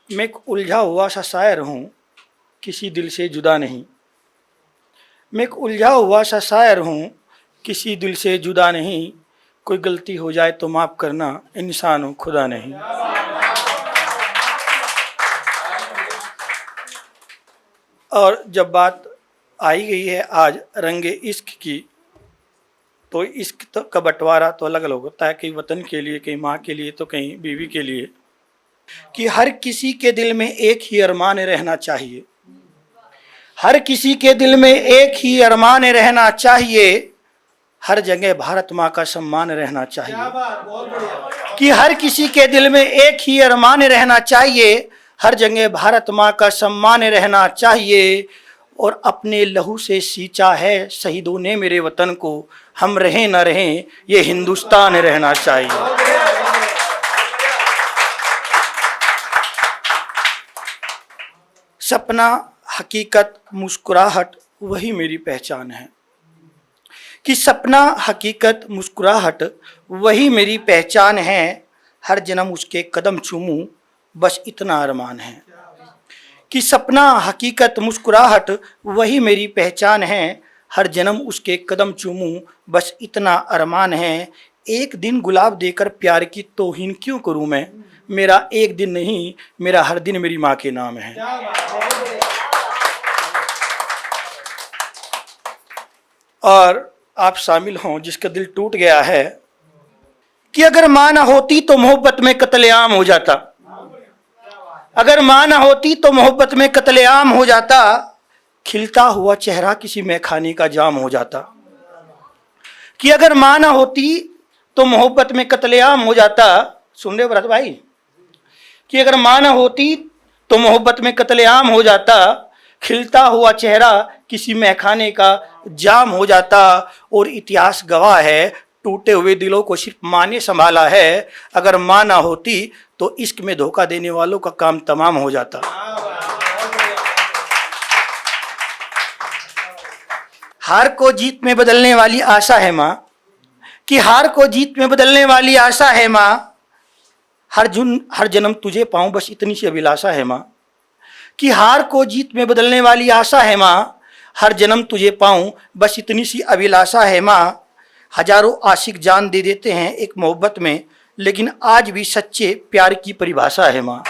मैं एक उलझा हुआ सा शायर हूँ, किसी दिल से जुदा नहीं। मैं एक उलझा हुआ सा शायर हूँ, किसी दिल से जुदा नहीं। कोई गलती हो जाए तो माफ़ करना, इंसान हूँ खुदा नहीं। और जब बात आई गई है आज रंगे इश्क की, तो इश्क तो का बंटवारा तो अलग अलग होता है, कहीं वतन के लिए, कहीं माँ के लिए, तो कहीं बीवी के लिए। कि हर किसी के दिल में एक ही अरमान रहना चाहिए, हर किसी के दिल में एक ही अरमान रहना चाहिए। हर जगह भारत माँ का सम्मान रहना चाहिए। कि हर किसी के दिल में एक ही अरमान रहना चाहिए, हर जगह भारत माँ का सम्मान रहना चाहिए। और अपने लहू से सींचा है शहीदों ने मेरे वतन को, हम रहें न रहें ये हिंदुस्तान रहना चाहिए। सपना हकीकत मुस्कुराहट वही मेरी पहचान है। कि सपना हकीकत मुस्कुराहट वही मेरी पहचान है। हर जन्म उसके कदम चूमूं बस इतना अरमान है। कि सपना हकीकत मुस्कुराहट वही मेरी पहचान है। हर जन्म उसके कदम चूमूं बस इतना अरमान है। एक दिन गुलाब देकर प्यार की तौहीन क्यों करूं मैं, मेरा एक दिन नहीं मेरा हर दिन मेरी माँ के नाम है। और आप शामिल हों जिसका दिल टूट गया है। कि अगर माँ ना होती तो मोहब्बत में कत्लेआम हो जाता, अगर माँ ना होती तो मोहब्बत में कत्लेआम हो जाता। खिलता हुआ चेहरा किसी मैखाने का जाम हो जाता। कि अगर माँ ना होती तो मोहब्बत में कत्लेआम हो जाता। सुन रहे हो भरत भाई? कि अगर माँ ना होती तो मोहब्बत में कत्लेआम हो जाता। खिलता हुआ चेहरा किसी मैखाने का जाम हो जाता। और इतिहास गवाह है टूटे हुए दिलों को सिर्फ माँ ने संभाला है। अगर माँ ना होती तो इश्क में धोखा देने वालों का काम तमाम हो जाता। हार को जीत में बदलने वाली आशा है माँ, कि हार को जीत में बदलने वाली आशा है माँ। हर जन्म तुझे पाऊं बस इतनी सी अभिलाषा है माँ। कि हार को जीत में बदलने वाली आशा है माँ, हर जन्म तुझे पाऊं बस इतनी सी अभिलाषा है माँ। हजारों आशिक जान दे देते हैं एक मोहब्बत में, लेकिन आज भी सच्चे प्यार की परिभाषा है माँ।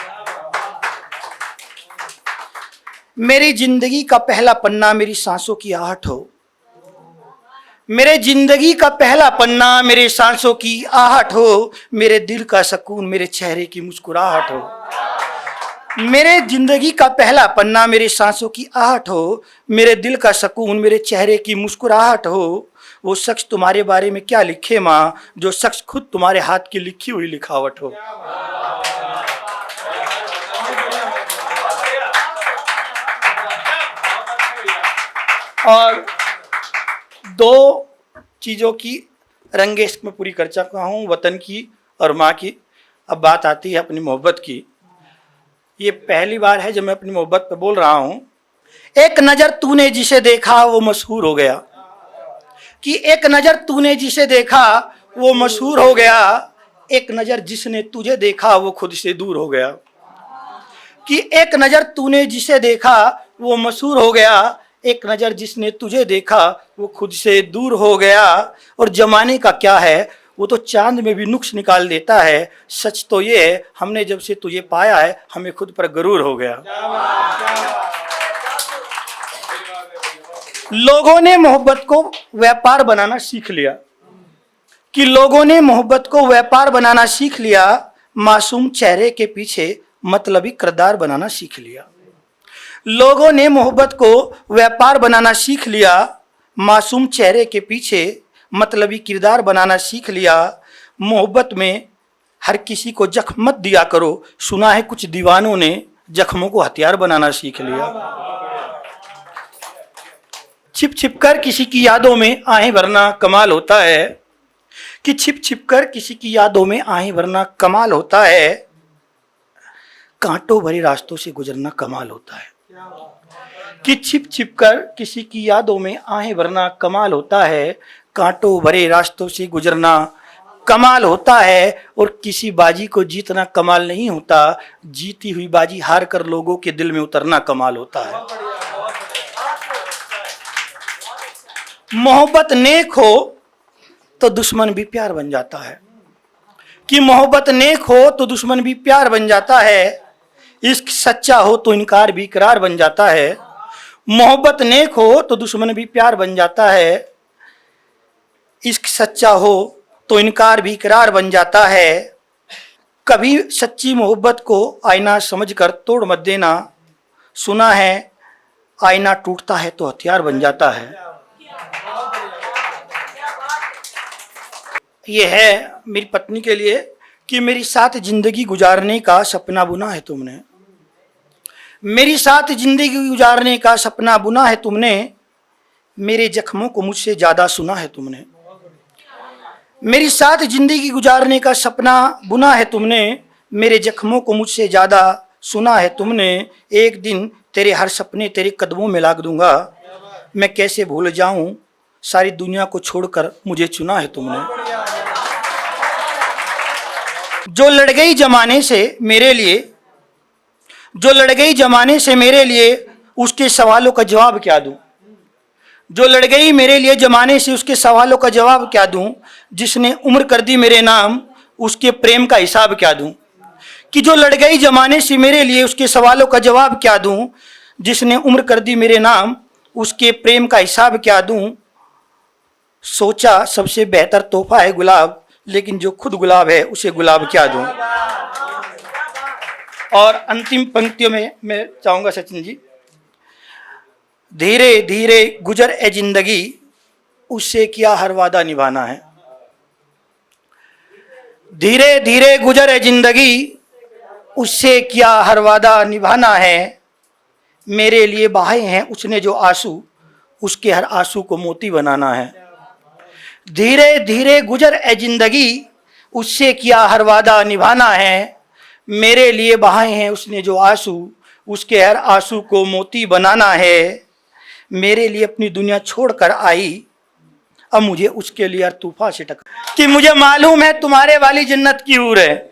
मेरी जिंदगी का पहला पन्ना मेरी सांसों की आहट हो, मेरे जिंदगी का पहला पन्ना मेरे सांसों की आहट हो। मेरे दिल का सुकून मेरे चेहरे की मुस्कुराहट हो। मेरे जिंदगी का पहला पन्ना मेरे सांसों की आहट हो। मेरे दिल का सुकून मेरे चेहरे की मुस्कुराहट हो। वो शख्स तुम्हारे बारे में क्या लिखे माँ, जो शख्स खुद तुम्हारे हाथ की लिखी हुई लिखावट हो। और दो चीज़ों की रंगे इश्क में पूरी कर चुका हूँ, वतन की और माँ की। अब बात आती है अपनी मोहब्बत की। ये पहली बार है जब मैं अपनी मोहब्बत पे बोल रहा हूँ। एक नज़र तूने जिसे देखा वो मशहूर हो गया। कि एक नज़र तूने जिसे देखा वो मशहूर हो गया। एक नज़र जिसने तुझे देखा वो खुद से दूर हो गया। कि एक नज़र तूने जिसे देखा वो मशहूर हो गया। एक नज़र जिसने तुझे देखा वो खुद से दूर हो गया। और जमाने का क्या है, वो तो चांद में भी नुक्स निकाल देता है। सच तो ये है हमने जब से तुझे पाया है हमें खुद पर गरूर हो गया। लोगों ने मोहब्बत को व्यापार बनाना सीख लिया। कि लोगों ने मोहब्बत को व्यापार बनाना सीख लिया। मासूम चेहरे के पीछे मतलबी किरदार बनाना सीख लिया। लोगों ने मोहब्बत को व्यापार बनाना सीख लिया। मासूम चेहरे के पीछे मतलबी किरदार बनाना सीख लिया। मोहब्बत में हर किसी को जख्म मत दिया करो, सुना है कुछ दीवानों ने जख्मों को हथियार बनाना सीख लिया। छिप छिप कर किसी की यादों में आहें भरना कमाल होता है। कि छिप छिप कर किसी की यादों में आहें भरना कमाल होता है। कांटों भरे रास्तों से गुजरना कमाल होता है। कि छिप छिप कर किसी की यादों में आहें भरना कमाल होता है। कांटों भरे रास्तों से गुजरना कमाल होता है, और किसी बाजी को जीतना कमाल नहीं होता, जीती हुई बाजी हार कर लोगों के दिल में उतरना कमाल होता है। मोहब्बत नेक हो तो दुश्मन भी प्यार बन जाता है, कि मोहब्बत नेक हो तो दुश्मन भी प्यार बन जाता है, इश्क सच्चा हो तो इनकार भी इकरार बन जाता है। मोहब्बत नेक हो तो दुश्मन भी प्यार बन जाता है, इश्क सच्चा हो तो इनकार भी इकरार बन जाता है। कभी सच्ची मोहब्बत को आईना समझकर तोड़ मत देना, सुना है आईना टूटता है तो हथियार बन जाता है। ये है मेरी पत्नी के लिए कि मेरी साथ जिंदगी गुजारने का सपना बुना है तुमने, मेरी साथ जिंदगी गुजारने का सपना बुना है तुमने, मेरे जख्मों को मुझसे ज्यादा सुना है तुमने। मेरी साथ जिंदगी गुजारने का सपना बुना है तुमने, मेरे जख्मों को मुझसे ज्यादा सुना है तुमने। एक दिन तेरे हर सपने तेरे कदमों में लाग दूंगा, मैं कैसे भूल जाऊं सारी दुनिया को छोड़कर मुझे चुना है तुमने। जो लड़ गई जमाने से मेरे लिए, जो लड़ गई जमाने से मेरे लिए, उसके सवालों का जवाब क्या दूं। जो लड़ गई मेरे लिए जमाने से, उसके सवालों का जवाब क्या दूं। जिसने उम्र कर दी मेरे नाम, उसके प्रेम का हिसाब क्या दूं। कि जो लड़ गई जमाने से मेरे लिए, उसके सवालों का जवाब क्या दूं। जिसने उम्र कर दी मेरे नाम, उसके प्रेम का हिसाब क्या दूं। सोचा सबसे बेहतर तोहफा है गुलाब, लेकिन जो खुद गुलाब है उसे गुलाब क्या दूं। और अंतिम पंक्तियों में मैं चाहूंगा सचिन जी, धीरे धीरे गुजर ए जिंदगी, उससे क्या हर वादा निभाना है। धीरे धीरे गुजर ए जिंदगी, उससे क्या हर वादा निभाना है। मेरे लिए बहाए हैं उसने जो आंसू, उसके हर आंसू को मोती बनाना है। धीरे धीरे गुजर ए जिंदगी, उससे क्या हर वादा निभाना है। मेरे लिए बहाए हैं उसने जो आंसू, उसके हर आंसू को मोती बनाना है। मेरे लिए अपनी दुनिया छोड़कर आई, अब मुझे उसके लिए यार तूफान से टक्कर। कि मुझे मालूम है तुम्हारे वाली जन्नत की हूर है,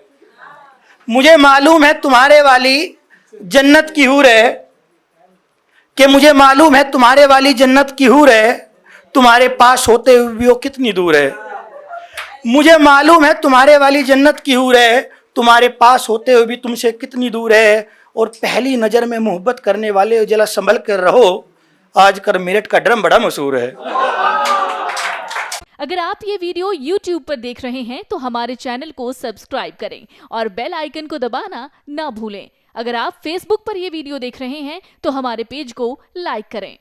मुझे मालूम है तुम्हारे वाली जन्नत की हूर है। कि मुझे मालूम है तुम्हारे वाली जन्नत की हूर है, तुम्हारे पास होते हुए भी वो कितनी दूर है। मुझे मालूम है तुम्हारे वाली जन्नत की हूर है, तुम्हारे पास होते हुए भी तुमसे कितनी दूर है। और पहली नजर में मोहब्बत करने वाले जरा संभल कर रहो, आजकल मेरठ का ड्रम बड़ा मशहूर है। अगर आप ये वीडियो YouTube पर देख रहे हैं तो हमारे चैनल को सब्सक्राइब करें और बेल आइकन को दबाना ना भूलें। अगर आप Facebook पर ये वीडियो देख रहे हैं तो हमारे पेज को लाइक करें।